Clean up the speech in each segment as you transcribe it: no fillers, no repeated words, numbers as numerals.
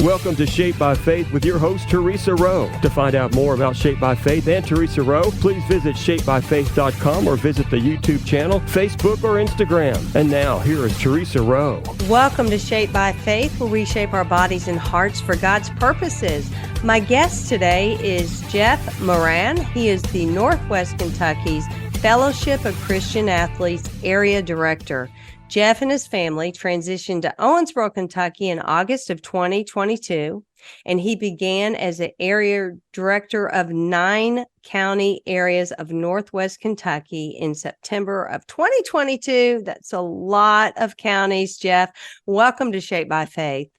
Welcome to Shaped by Faith with your host, Theresa Rowe. To find out more about Shaped by Faith and Theresa Rowe, please visit shapedbyfaith.com or visit the YouTube channel, Facebook, or Instagram. And now, here is Theresa Rowe. Welcome to Shaped by Faith, where we shape our bodies and hearts for God's purposes. My guest today is Jeff Moran. He is the Northwest Kentucky's Fellowship of Christian Athletes Area Director. Jeff and his family transitioned to Owensboro, Kentucky in August of 2022, and he began as the area director of 9 county areas of Northwest Kentucky in September of 2022. That's a lot of counties, Jeff. Welcome to Shaped by Faith.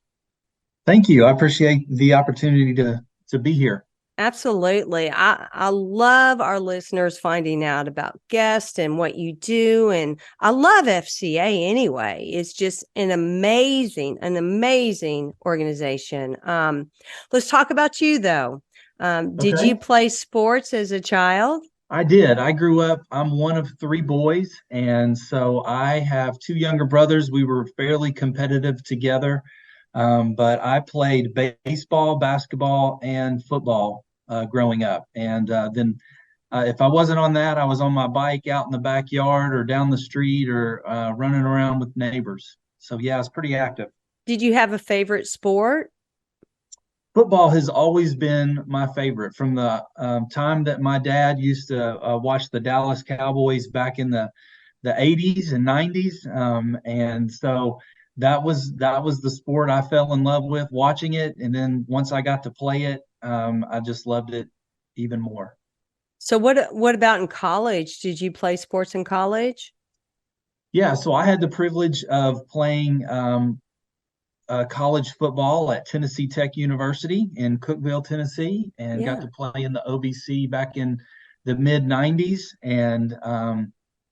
Thank you. I appreciate the opportunity to be here. Absolutely. I love our listeners finding out about guests and what you do. And I love FCA anyway. It's just an amazing organization. Let's talk about you, though. Did you play sports as a child? I did. I grew up, I'm one of 3 boys. And so I have 2 younger brothers. We were fairly competitive together. But I played baseball, basketball, and football growing up. And then if I wasn't on that, I was on my bike out in the backyard or down the street or running around with neighbors. So, yeah, it's pretty active. Did you have a favorite sport? Football has always been my favorite from the time that my dad used to watch the Dallas Cowboys back in the 80s and 90s. And so that was the sport I fell in love with watching it. And then once I got to play it, I just loved it even more. So what about in college? Did you play sports in college? Yeah, so I had the privilege of playing college football at Tennessee Tech University in Cookeville, Tennessee, and got to play in the OBC back in the mid 90s and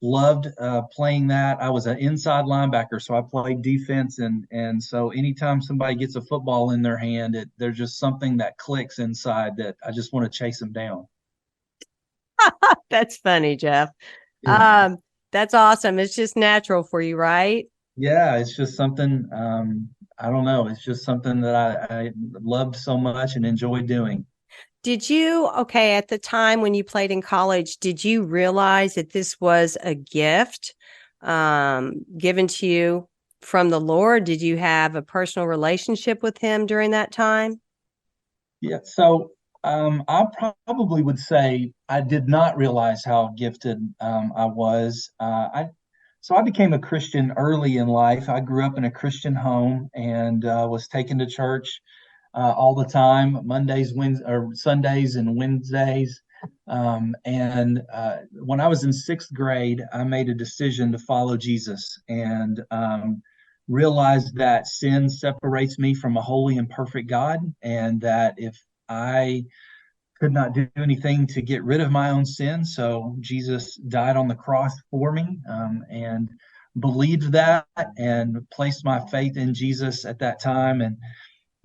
loved playing that. I was an inside linebacker, so I played defense, and so anytime somebody gets a football in their hand, there's just something that clicks inside that I just want to chase them down. That's funny, Jeff. Yeah. That's awesome. It's just natural for you, right? Yeah, it's just something, I don't know. It's just something that I loved so much and enjoyed doing. Did you, at the time when you played in college, did you realize that this was a gift given to you from the Lord? Did you have a personal relationship with him during that time? Yeah, so I probably would say I did not realize how gifted I was. So I became a Christian early in life. I grew up in a Christian home and was taken to church all the time, Mondays, Wednesdays, or Sundays and Wednesdays. And when I was in 6th grade, I made a decision to follow Jesus and realized that sin separates me from a holy and perfect God, and that if I could not do anything to get rid of my own sin, so Jesus died on the cross for me, and believed that and placed my faith in Jesus at that time. And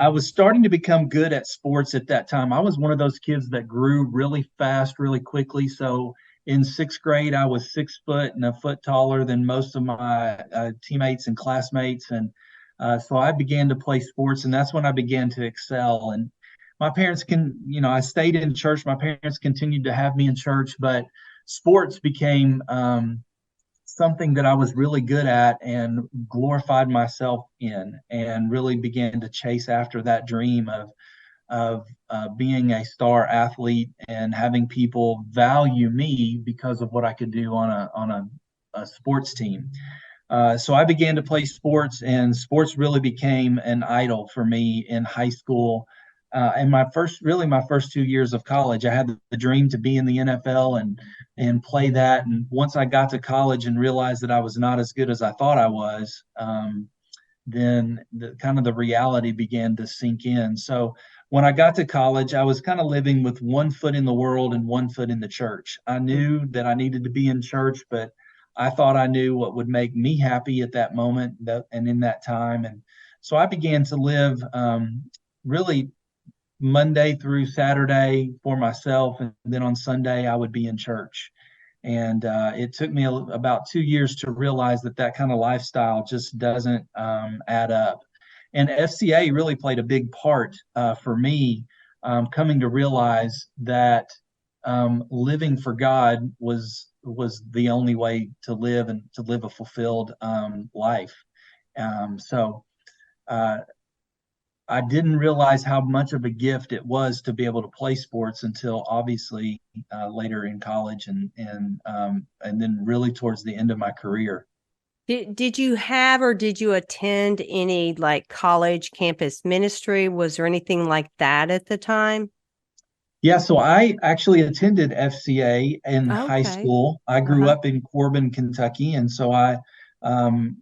I was starting to become good at sports at that time. I was one of those kids that grew really fast, really quickly. So in 6th grade, I was 6 foot and a foot taller than most of my teammates and classmates. And so I began to play sports, and that's when I began to excel. And my parents I stayed in church. My parents continued to have me in church, but sports became something that I was really good at and glorified myself in, and really began to chase after that dream of being a star athlete and having people value me because of what I could do on a sports team. So I began to play sports, and sports really became an idol for me in high school. And my first 2 years of college, I had the dream to be in the NFL and play that. And once I got to college and realized that I was not as good as I thought I was, then the reality began to sink in. So when I got to college, I was kind of living with 1 foot in the world and 1 foot in the church. I knew that I needed to be in church, but I thought I knew what would make me happy at that moment and in that time. And so I began to live really Monday through Saturday for myself, and then on Sunday I would be in church. And it took me about 2 years to realize that kind of lifestyle just doesn't add up. And FCA really played a big part for me coming to realize that living for God was the only way to live and to live a fulfilled life. So I didn't realize how much of a gift it was to be able to play sports until obviously later in college and then really towards the end of my career. Did you have or did you attend any like college campus ministry? Was there anything like that at the time? Yeah, so I actually attended FCA in high Okay. school. I grew Uh-huh. up in Corbin, Kentucky, and so I um,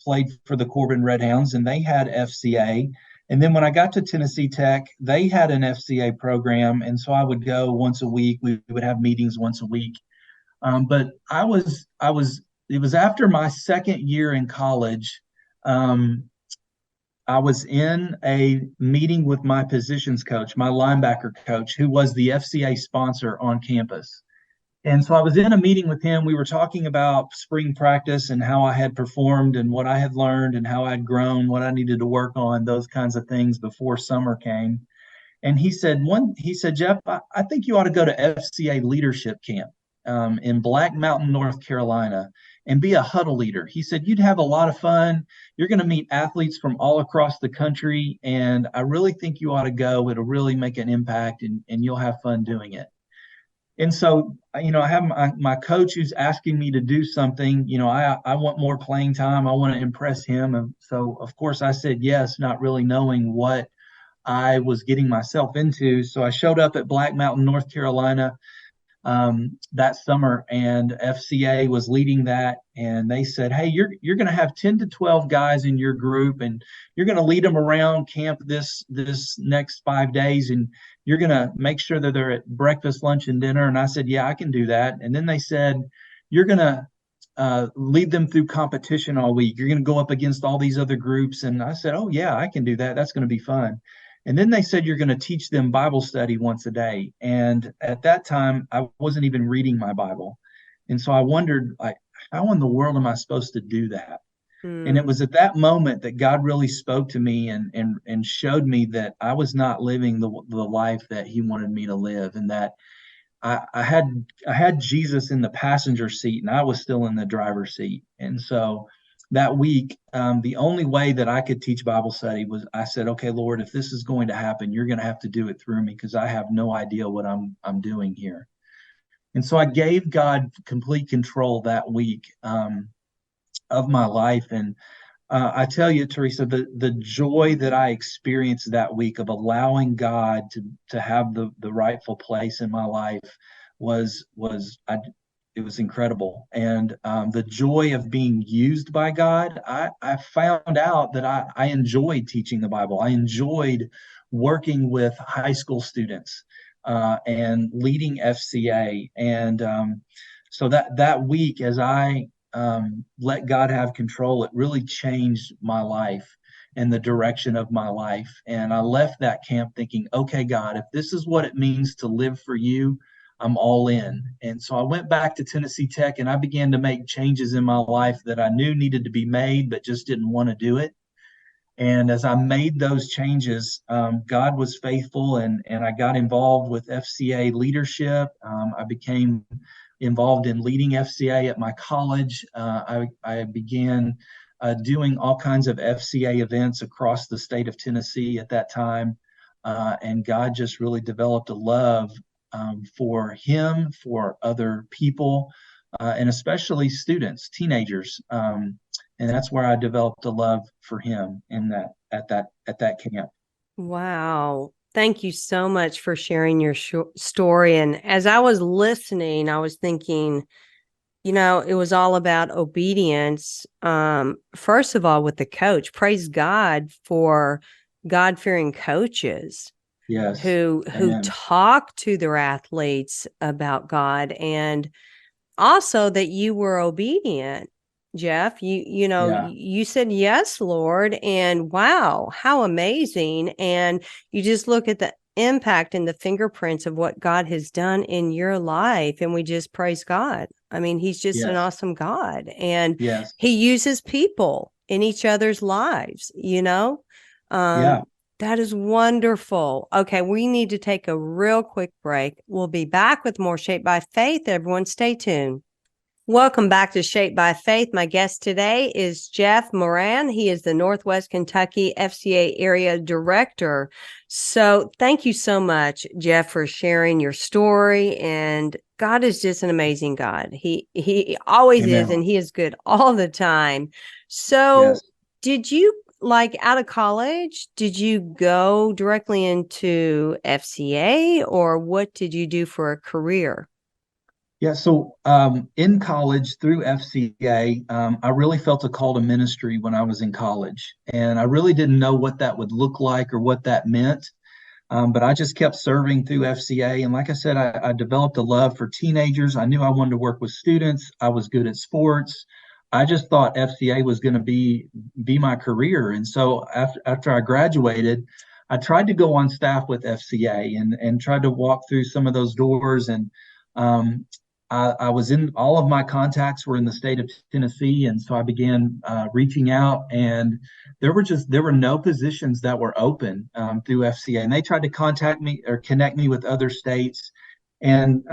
played for the Corbin Redhounds, and they had FCA. And then when I got to Tennessee Tech, they had an FCA program, and so I would go once a week. We would have meetings once a week. But it was after my second year in college. I was in a meeting with my positions coach, my linebacker coach, who was the FCA sponsor on campus. And so I was in a meeting with him. We were talking about spring practice and how I had performed and what I had learned and how I'd grown, what I needed to work on, those kinds of things before summer came. And he said, Jeff, I think you ought to go to FCA leadership camp in Black Mountain, North Carolina, and be a huddle leader. He said, you'd have a lot of fun. You're going to meet athletes from all across the country. And I really think you ought to go. It'll really make an impact and you'll have fun doing it. And so, I have my coach who's asking me to do something. I want more playing time. I want to impress him. And so, of course, I said yes, not really knowing what I was getting myself into. So I showed up at Black Mountain, North Carolina that summer, and FCA was leading that. And they said, "Hey, you're going to have 10 to 12 guys in your group, and you're going to lead them around camp this next 5 days, and you're going to make sure that they're at breakfast, lunch, and dinner." And I said, "Yeah, I can do that." And then they said, "You're going to lead them through competition all week. You're going to go up against all these other groups." And I said, "Oh yeah, I can do that. That's going to be fun." And then they said, "You're going to teach them Bible study once a day." And at that time, I wasn't even reading my Bible. And so I wondered, like, how in the world am I supposed to do that? And it Hmm. was at that moment that God really spoke to me and showed me that I was not living the life that He wanted me to live, and that I had Jesus in the passenger seat and I was still in the driver's seat. And so that week, the only way that I could teach Bible study was I said, "Okay, Lord, if this is going to happen, you're going to have to do it through me because I have no idea what I'm doing here." And so I gave God complete control that week of my life. And I tell you, Theresa, the joy that I experienced that week of allowing God to have the rightful place in my life it was incredible. And the joy of being used by God, I found out that I enjoyed teaching the Bible. I enjoyed working with high school students and leading FCA. And so that week, as I let God have control, it really changed my life and the direction of my life. And I left that camp thinking, "Okay, God, if this is what it means to live for you, I'm all in." And so I went back to Tennessee Tech and I began to make changes in my life that I knew needed to be made, but just didn't want to do it. And as I made those changes, God was faithful, and I got involved with FCA leadership. I became involved in leading FCA at my college. I began doing all kinds of FCA events across the state of Tennessee at that time. And God just really developed a love for Him, for other people, and especially students, teenagers. And that's where I developed a love for Him in that at that camp. Wow. Thank you so much for sharing your story. And as I was listening, I was thinking, it was all about obedience. First of all, with the coach, praise God for God-fearing coaches Yes. who Amen. talk to their athletes about God, and also that you were obedient. Jeff, Yeah. you said yes, Lord, and wow, how amazing. And you just look at the impact and the fingerprints of what God has done in your life, and we just praise God. I mean, He's just an Yes. awesome God, and Yes. He uses people in each other's lives. Yeah. That is wonderful. Okay, we need to take a real quick break. We'll be back with more Shaped by Faith. Everyone stay tuned. Welcome back to Shaped by Faith. My guest today is Jeff Moran. He is the Northwest Kentucky FCA Area Director. So thank you so much, Jeff, for sharing your story. And God is just an amazing God. He always is, Amen. and He is good all the time. So Yes. did you, like, out of college, did you go directly into FCA, or what did you do for a career? Yeah, so in college through FCA, I really felt a call to ministry when I was in college. And I really didn't know what that would look like or what that meant. But I just kept serving through FCA. And like I said, I developed a love for teenagers. I knew I wanted to work with students. I was good at sports. I just thought FCA was going to be my career. And so after I graduated, I tried to go on staff with FCA and tried to walk through some of those doors. And um, I was in all of my contacts were in the state of Tennessee. And so I began reaching out, and there were no positions that were open through FCA, and they tried to contact me or connect me with other states. And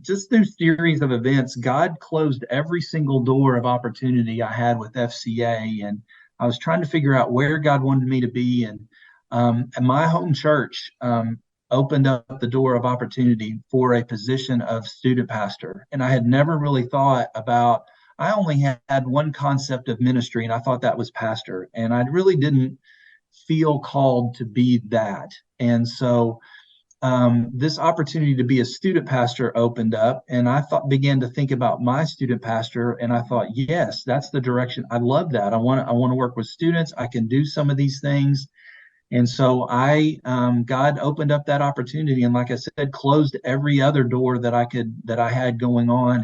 just through series of events, God closed every single door of opportunity I had with FCA, and I was trying to figure out where God wanted me to be. And my home church opened up the door of opportunity for a position of student pastor, and I had never really thought about. I only had one concept of ministry, and I thought that was pastor. And I really didn't feel called to be that. And so this opportunity to be a student pastor opened up, and began to think about my student pastor, and I thought, yes, that's the direction. I love that. I want to work with students. I can do some of these things. And so God opened up that opportunity, and like I said, closed every other door that I had going on.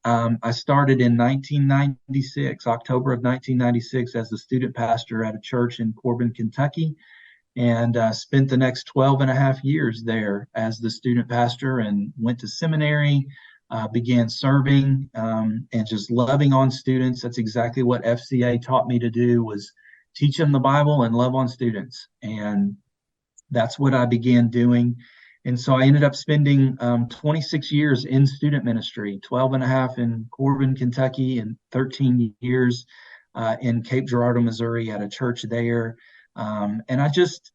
And I started in 1996, October of 1996, as the student pastor at a church in Corbin, Kentucky, and spent the next 12 and a half years there as the student pastor, and went to seminary, began serving, and just loving on students. That's exactly what FCA taught me to do, was teach them the Bible and love on students. And that's what I began doing. And so I ended up spending 26 years in student ministry, 12 and a half in Corbin, Kentucky, and 13 years in Cape Girardeau, Missouri, at a church there. And I just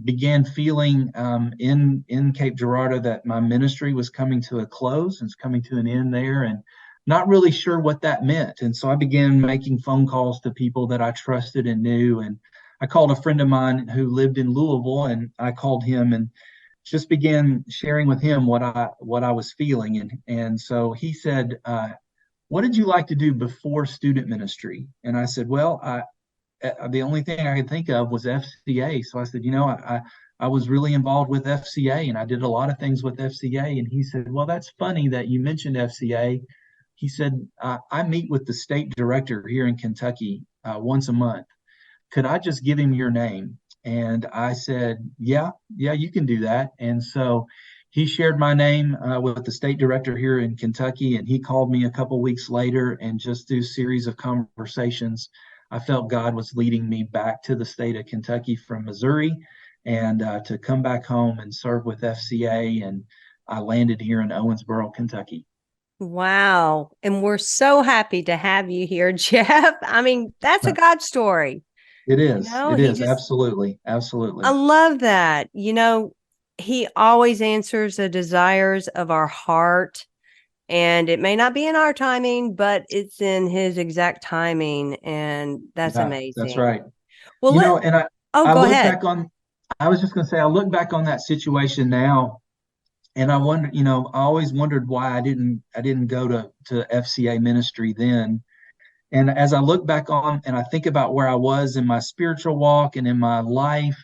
began feeling in Cape Girardeau that my ministry was coming to a close, and it's coming to an end there, and not really sure what that meant. And so I began making phone calls to people that I trusted and knew. And I called a friend of mine who lived in Louisville, and I called him and just began sharing with him what I was feeling. And so he said, "What did you like to do before student ministry?" And I said, "Well, the only thing I could think of was FCA." So I said, I was really involved with FCA, and I did a lot of things with FCA. And he said, "Well, that's funny that you mentioned FCA." He said, "I meet with the state director here in Kentucky once a month. Could I just give him your name?" And I said, yeah, you can do that. And so he shared my name with the state director here in Kentucky, and he called me a couple weeks later, and just through a series of conversations, I felt God was leading me back to the state of Kentucky from Missouri, and to come back home and serve with FCA. And I landed here in Owensboro, Kentucky. Wow. And we're so happy to have you here, Jeff. I mean, that's a God story. It You is. know, It he is. just, Absolutely. I Absolutely. love that. He always answers the desires of our heart. And it may not be in our timing, but it's in his exact timing. And that's Yeah, that's amazing. right. Well, And oh, I go look ahead. back on, I was just going to say, I look back on that situation now, and I wonder, I always wondered why I didn't go to FCA ministry then. And as I look back on and I think about where I was in my spiritual walk and in my life,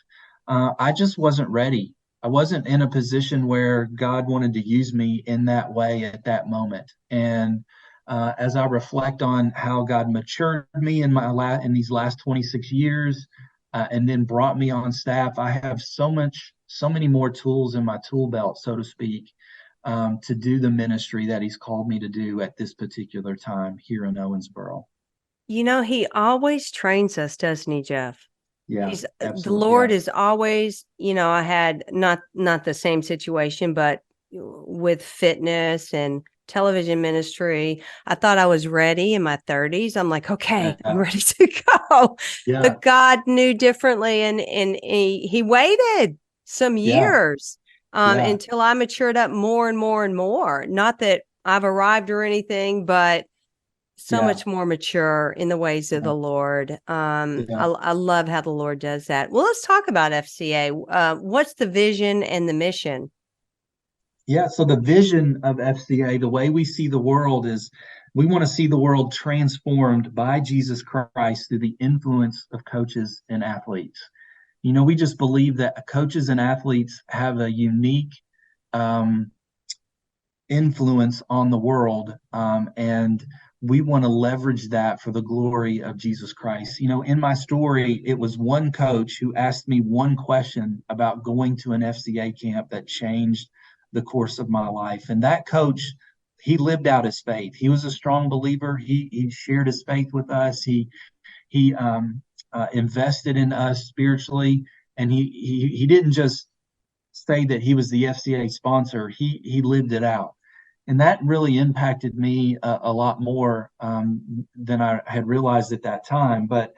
I just wasn't ready. I wasn't in a position where God wanted to use me in that way at that moment. And as I reflect on how God matured me in these last 26 years, and then brought me on staff, I have so many more tools in my tool belt, so to speak, to do the ministry that He's called me to do at this particular time here in Owensboro. He always trains us, doesn't he, Jeff? Yeah, He's the absolutely. Lord Yeah. is always, I had not the same situation, but with fitness and television ministry, I thought I was ready in my 30s. I'm like, okay, I'm Yeah. ready to go. Yeah. But God knew differently, and he waited some Yeah. years Yeah. until I matured up more and more and more. Not that I've arrived or anything, but so Yeah. much more mature in the ways of Yeah. the Lord. Yeah. I love how the Lord does that. Well, let's talk about FCA. What's the vision and the mission? Yeah. So the vision of FCA, the way we see the world is we want to see the world transformed by Jesus Christ through the influence of coaches and athletes. We just believe that coaches and athletes have a unique um, influence on the world. And we want to leverage that for the glory of Jesus Christ. In my story, it was one coach who asked me one question about going to an FCA camp that changed the course of my life. And that coach, he lived out his faith. He was a strong believer. He shared his faith with us. He invested in us spiritually, and he didn't just say that he was the FCA sponsor. He lived it out, and that really impacted me a lot more than I had realized at that time. But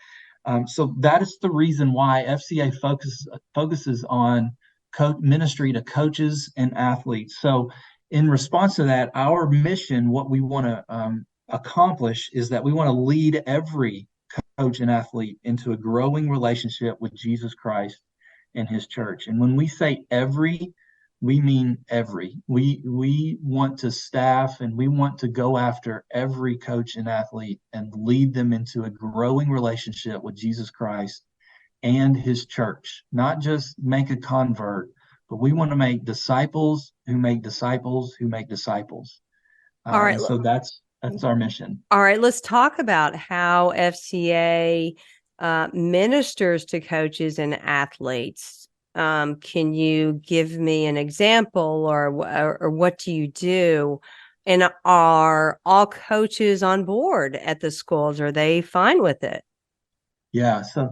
so that is the reason why FCA focuses on ministry to coaches and athletes. So in response to that, our mission, what we want to accomplish, is that we want to lead every coach and athlete into a growing relationship with Jesus Christ and his church. And when we say every, we mean every. We want to staff and we want to go after every coach and athlete and lead them into a growing relationship with Jesus Christ and his church. Not just make a convert, but we want to make disciples who make disciples who make disciples. All right, And so that's our mission. all right. Let's talk about how FCA ministers to coaches and athletes. Can you give me an example, or what do you do? And are all coaches on board at the schools? Are they fine with it? Yeah. So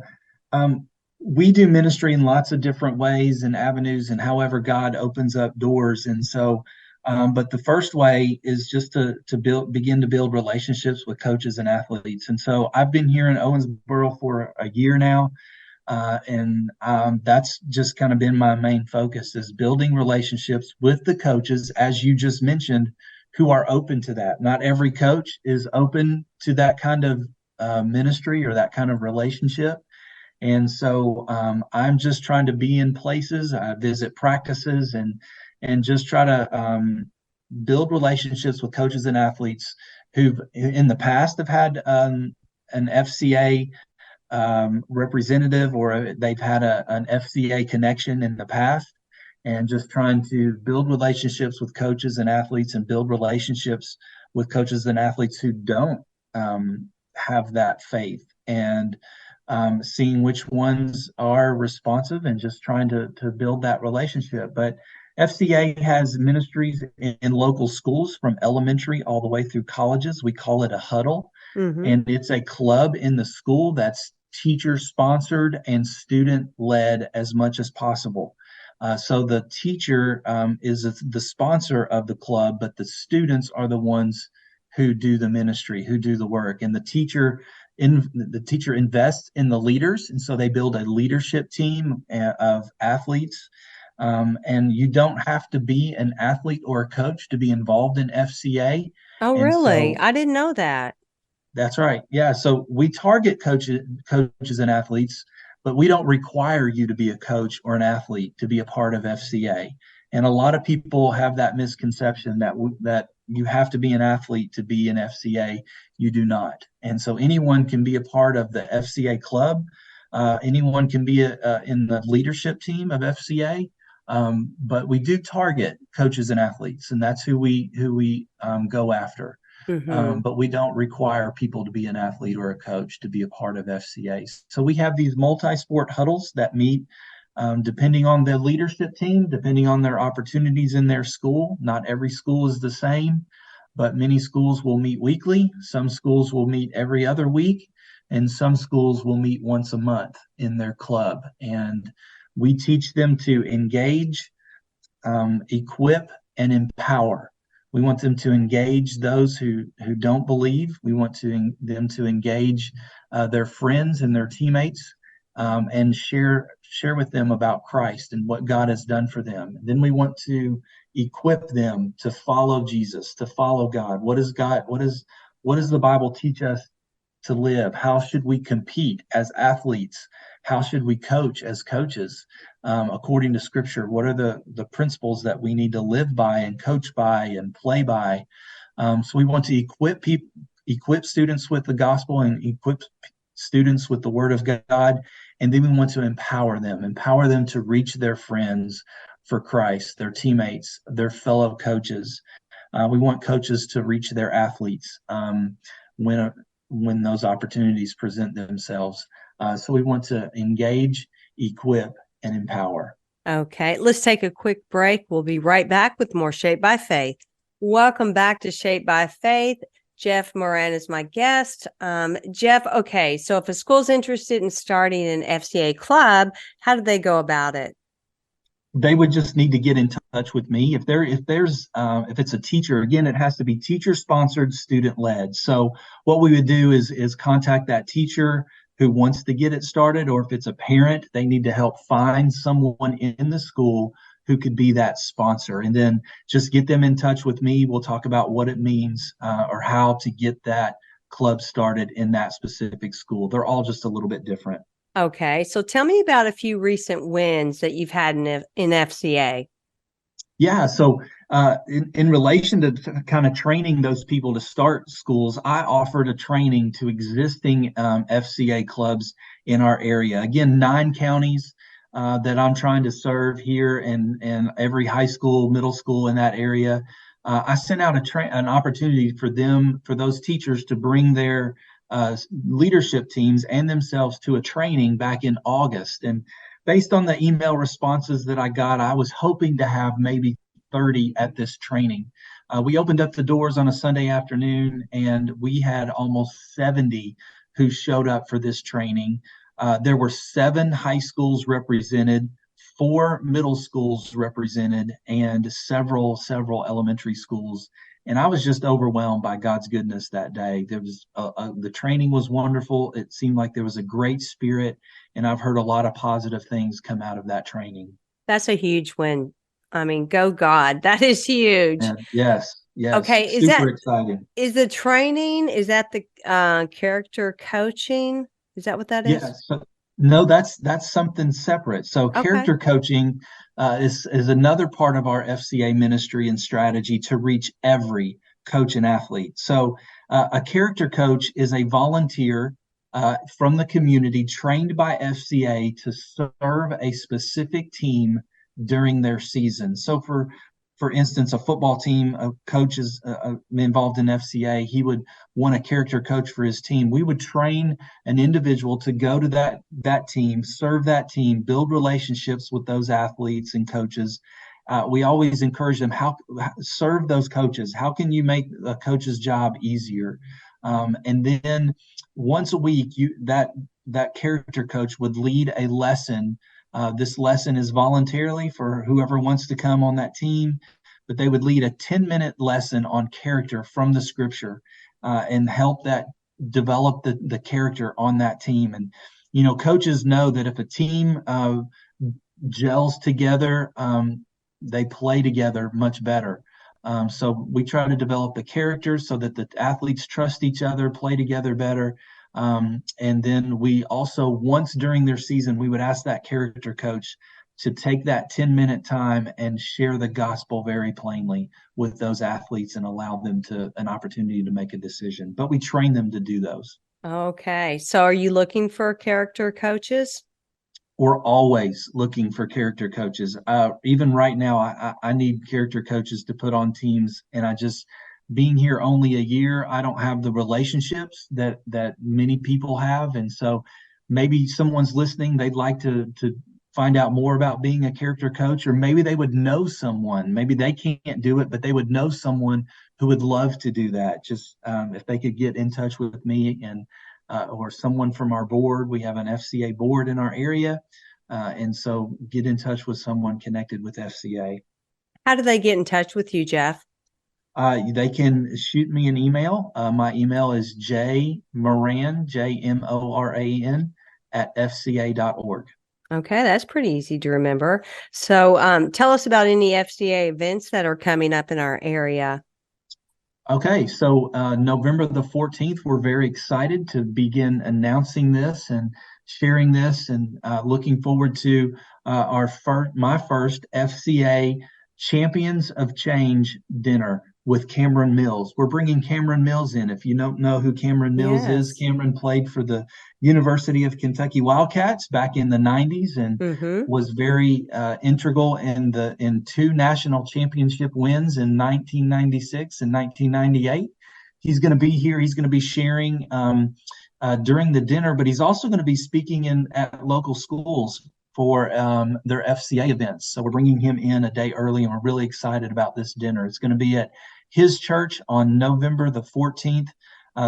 we do ministry in lots of different ways and avenues, and however God opens up doors. And so, but the first way is just to begin to build relationships with coaches and athletes. And so I've been here in Owensboro for a year now, and that's just kind of been my main focus, is building relationships with the coaches, as you just mentioned, who are open to that. Not every coach is open to that kind of ministry or that kind of relationship. And so I'm just trying to be in places, visit practices, and just try to build relationships with coaches and athletes who've in the past have had an FCA representative, or they've had an FCA connection in the past, and just trying to build relationships with coaches and athletes and build relationships with coaches and athletes who don't have that faith, and seeing which ones are responsive and just trying to build that relationship. But FCA has ministries in local schools from elementary all the way through colleges. We call it a huddle, Mm-hmm. and it's a club in the school that's teacher sponsored and student led as much as possible. So the teacher is the sponsor of the club, but the students are the ones who do the ministry, who do the work, and the teacher invests in the leaders, and so they build a leadership team of athletes. And you don't have to be an athlete or a coach to be involved in FCA. Oh, And really? so I didn't know that. that's right. Yeah. So we target coaches and athletes, but we don't require you to be a coach or an athlete to be a part of FCA. And a lot of people have that misconception that you have to be an athlete to be an FCA. You do not. And so anyone can be a part of the FCA club. Anyone can be in the leadership team of FCA. But we do target coaches and athletes, and that's who we go after. Mm-hmm. But we don't require people to be an athlete or a coach to be a part of FCA. So we have these multi-sport huddles that meet depending on the leadership team, depending on their opportunities in their school. Not every school is the same, but many schools will meet weekly. Some schools will meet every other week. and some schools will meet once a month in their club. And we teach them to engage, equip, and empower. We want them to engage those who don't believe. We want them to engage their friends and their teammates, and share with them about Christ and what God has done for them. Then we want to equip them to follow Jesus, to follow God. What does the Bible teach us to live? How should we compete as athletes? How should we coach as coaches, according to Scripture? What are the principles that we need to live by and coach by and play by? So we want to equip students with the gospel and equip students with the Word of God, and then we want to empower them to reach their friends for Christ, their teammates, their fellow coaches. We want coaches to reach their athletes when those opportunities present themselves. So we want to engage, equip, and empower. Okay, let's take a quick break. We'll be right back with more Shaped by Faith. Welcome back to Shaped by Faith. Jeff Moran is my guest. Jeff, okay, so if a school's interested in starting an FCA club, how do they go about it? They would just need to get in touch with me. If it's a teacher, again, it has to be teacher sponsored, student led. So what we would do is contact that teacher who wants to get it started, or if it's a parent, they need to help find someone in the school who could be that sponsor, and then just get them in touch with me. We'll talk about what it means, or how to get that club started in that specific school. They're all just a little bit different. Okay, so tell me about a few recent wins that you've had in FCA. Yeah, so in relation to kind of training those people to start schools, I offered a training to existing FCA clubs in our area. Again, 9 counties that I'm trying to serve here, and every high school, middle school in that area. I sent out an opportunity for those teachers to bring their leadership teams and themselves to a training back in August. And based on the email responses that I got, I was hoping to have maybe 30 at this training. We opened up the doors on a Sunday afternoon, and we had almost 70 who showed up for this training. There were 7 high schools represented, 4 middle schools represented, and several elementary schools. And I was just overwhelmed by God's goodness that day. The training was wonderful. It seemed like there was a great spirit, and I've heard a lot of positive things come out of that training. That's a huge win. I mean, go God. That is huge. Yes. Okay, super exciting. Is the training, is that the character coaching? Is that what that is? Yes. No, that's something separate. So character coaching is another part of our FCA ministry and strategy to reach every coach and athlete. So a character coach is a volunteer from the community trained by FCA to serve a specific team during their season. So for instance, a football team, a coach is involved in FCA. He would want a character coach for his team. We would train an individual to go to that team, serve that team, build relationships with those athletes and coaches. We always encourage them, serve those coaches. How can you make a coach's job easier? And then once a week, that character coach would lead a lesson. This lesson is voluntarily for whoever wants to come on that team, but they would lead a 10-minute lesson on character from the Scripture, and help that develop the character on that team. And, coaches know that if a team gels together, they play together much better. So we try to develop the character so that the athletes trust each other, play together better. And then we also, once during their season, we would ask that character coach to take that 10-minute time and share the gospel very plainly with those athletes and allow them an opportunity to make a decision. But we train them to do those. Okay. So are you looking for character coaches? We're always looking for character coaches. Even right now, I need character coaches to put on teams, and being here only a year, I don't have the relationships that many people have. And so maybe someone's listening, they'd like to find out more about being a character coach, or maybe they would know someone. Maybe they can't do it, but they would know someone who would love to do that. Just if they could get in touch with me, and or someone from our board. We have an FCA board in our area. And so get in touch with someone connected with FCA. How do they get in touch with you, Jeff? They can shoot me an email. My email is jmoran, JMORAN, @fca.org. Okay, that's pretty easy to remember. So tell us about any FCA events that are coming up in our area. Okay, so November the 14th, we're very excited to begin announcing this and sharing this, and looking forward to my first FCA Champions of Change dinner with Cameron Mills. We're bringing Cameron Mills in. If you don't know who Cameron Mills is, Cameron played for the University of Kentucky Wildcats back in the 90s and was very integral in two national championship wins in 1996 and 1998. He's going to be here. He's going to be sharing during the dinner, but he's also going to be speaking at local schools for their FCA events. So we're bringing him in a day early, and we're really excited about this dinner. It's going to be at his church on November the 14th,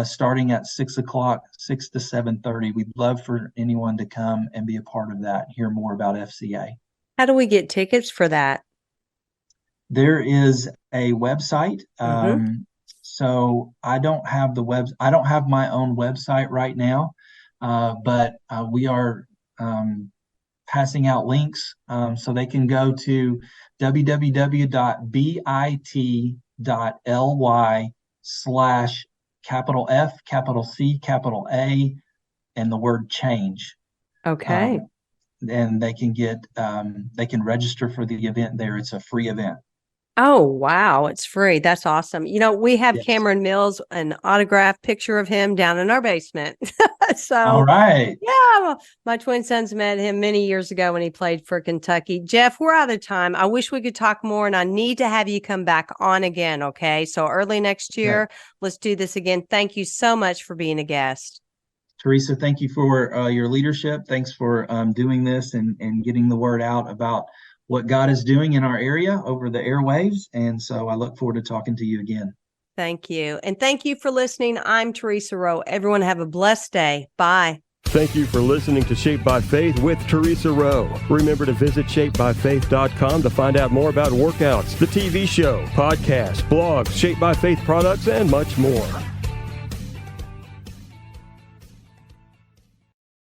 starting at 6 o'clock, 6 to 7:30. We'd love for anyone to come and be a part of that, hear more about FCA. How do we get tickets for that? There is a website. So I don't have my own website right now, but we are passing out links, so they can go to www.bit.ly/F, and the word change. Okay. And they can register for the event there. It's a free event. Oh, wow. It's free. That's awesome. We have Yes. Cameron Mills, an autographed picture of him down in our basement. So, all right. Yeah, my twin sons met him many years ago when he played for Kentucky. Jeff, we're out of time. I wish we could talk more, and I need to have you come back on again. Okay. So early next year, let's do this again. Thank you so much for being a guest. Theresa, thank you for your leadership. Thanks for doing this and getting the word out about what God is doing in our area over the airwaves. And so I look forward to talking to you again. Thank you. And thank you for listening. I'm Theresa Rowe. Everyone have a blessed day. Bye. Thank you for listening to Shaped by Faith with Theresa Rowe. Remember to visit shapebyfaith.com to find out more about workouts, the TV show, podcasts, blogs, Shaped by Faith products, and much more.